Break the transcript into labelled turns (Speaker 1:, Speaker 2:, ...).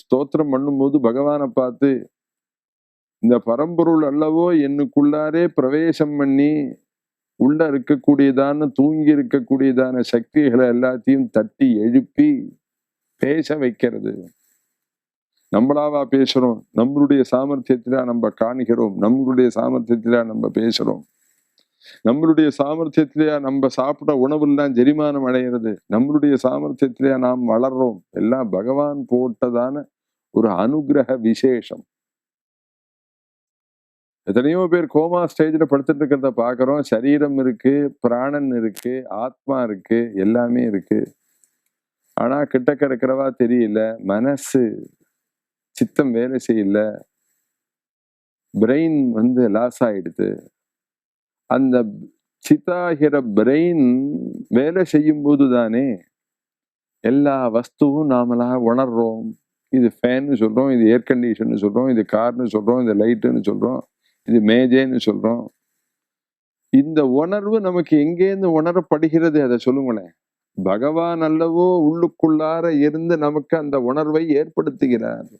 Speaker 1: ஸ்தோத்திரம் பண்ணும்போது பகவானை பார்த்து இந்த பரம்பொருள் அல்லவோ என்னுக்குள்ளாரே பிரவேசம் பண்ணி உள்ள இருக்கக்கூடியதான தூங்கி இருக்கக்கூடியதான சக்திகளை எல்லாத்தையும் தட்டி எழுப்பி பேச வைக்கிறது. நம்மளாவா பேசுறோம்? நம்மளுடைய சாமர்த்தியத்தில நம்ம காணுகிறோம், நம்மளுடைய சாமர்த்தியத்தில நம்ம பேசுறோம், நம்மளுடைய சாமர்த்தியத்திலேயே நம்ம சாப்பிட்ட உணவுலாம் ஜெரிமானம் அடைகிறது, நம்மளுடைய சாமர்த்தியத்திலேயே நாம் வளர்றோம். எல்லாம் பகவான் போட்டதான ஒரு அனுகிரக விசேஷம். எத்தனையோ பேர் கோமா ஸ்டேஜ்ல படுத்துட்டு இருக்கிறத பாக்குறோம். சரீரம் இருக்கு, பிராணன் இருக்கு, ஆத்மா இருக்கு, எல்லாமே இருக்கு. ஆனா கிட்டக்க இருக்கிறவா தெரியல, மனசு சித்தம் வேலை செய்யல, பிரெயின் லாஸ் ஆயிடுது. அந்த சித்தாகிற பிரெயின் வேலை செய்யும் போது தானே எல்லா வஸ்துவும் நாமளா உணர்றோம். இது ஃபேன்னு சொல்றோம், இது ஏர் கண்டிஷன் சொல்றோம், இது கார்னு சொல்றோம், இது லைட்டுன்னு சொல்றோம், இது மேஜைன்னு சொல்றோம். இந்த உணர்வு நமக்கு எங்கேருந்து உணரப்படுகிறது? அதை சொல்லுங்களேன். பகவான் அல்லவோ உள்ளுக்குள்ளார இருந்து நமக்கு அந்த உணர்வை ஏற்படுத்துகிறார்.